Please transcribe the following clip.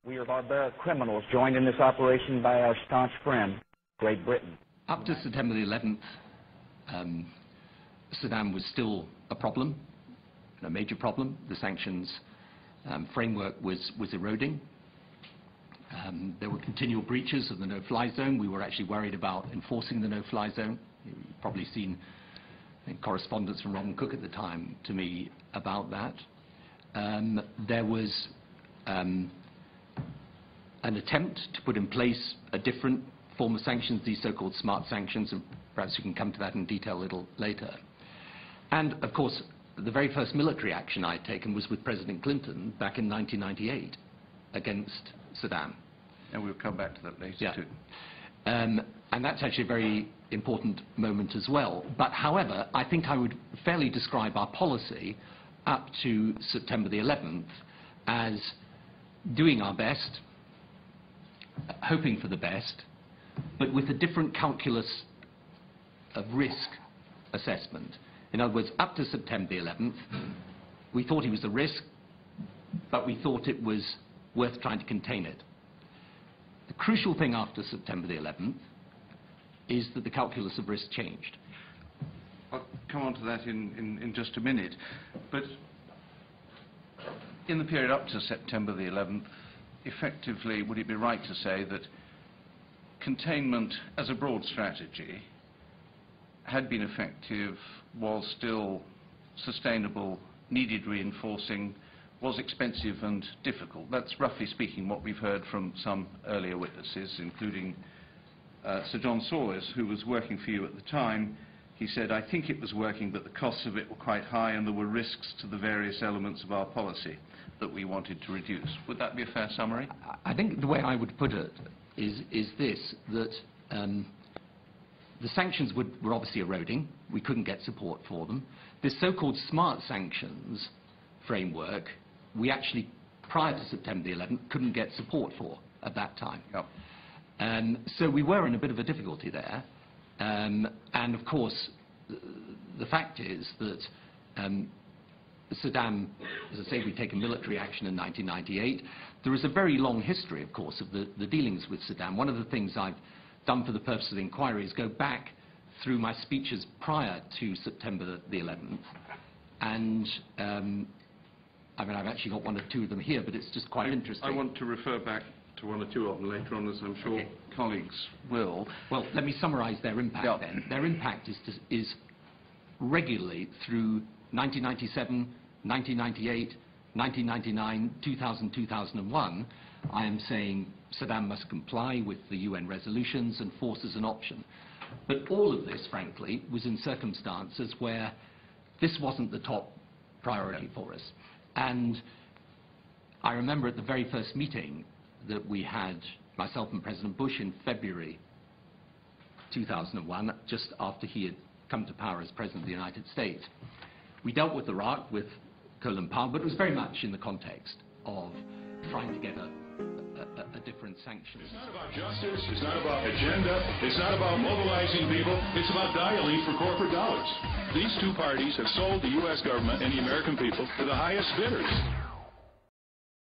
We are barbaric criminals joined in this operation by our staunch friend, Great Britain. Up to September the 11th, Saddam was still a problem, a major problem. The sanctions framework was eroding. There were continual breaches of the no-fly zone. We were actually worried about enforcing the no-fly zone. You've probably seen correspondence from Robin Cook at the time to me about that. There was an attempt to put in place a different form of sanctions, these so-called smart sanctions, and perhaps we can come to that in detail a little later. And, of course, the very first military action I'd taken was with President Clinton back in 1998 against Saddam. And we'll come back to that later, yeah. too. And that's actually a very important moment as well. But, however, I think I would fairly describe our policy up to September the 11th as doing our best, hoping for the best, but with a different calculus of risk assessment. In other words, up to September the 11th, we thought it was a risk, but we thought it was worth trying to contain it. The crucial thing after September the 11th is that the calculus of risk changed. I'll come on to that in just a minute. But in the period up to September the 11th, effectively, would it be right to say that containment as a broad strategy had been effective, was still sustainable, needed reinforcing, was expensive and difficult? That's roughly speaking what we've heard from some earlier witnesses, including Sir John Sawyers, who was working for you at the time. He said, I think it was working, but the costs of it were quite high and there were risks to the various elements of our policy that we wanted to reduce. Would that be a fair summary? I think the way I would put it is this, that the sanctions were obviously eroding. We couldn't get support for them. This so-called smart sanctions framework, we actually, prior to September the 11th, couldn't get support for at that time. Yep. So we were in a bit of a difficulty there. And of course, the fact is that Saddam, as I say, we take a military action in 1998. There is a very long history, of course, of the dealings with Saddam. One of the things I've done for the purpose of the inquiry is go back through my speeches prior to September the 11th. And I mean, I've actually got one or two of them here, but it's just quite interesting. I want to refer back to one or two of them later on, as I'm sure colleagues will. Well, let me summarize their impact then. Their impact is regularly through 1997, 1998, 1999, 2000, 2001, I am saying Saddam must comply with the UN resolutions and force is an option. But all of this, frankly, was in circumstances where this wasn't the top priority for us. And I remember at the very first meeting that we had, myself and President Bush, in February 2001, just after he had come to power as President of the United States. We dealt with Iraq with Colin Powell, but it was very much in the context of trying to get a different sanction. It's not about justice, it's not about agenda, it's not about mobilizing people, it's about dialing for corporate dollars. These two parties have sold the U.S. government and the American people to the highest bidders.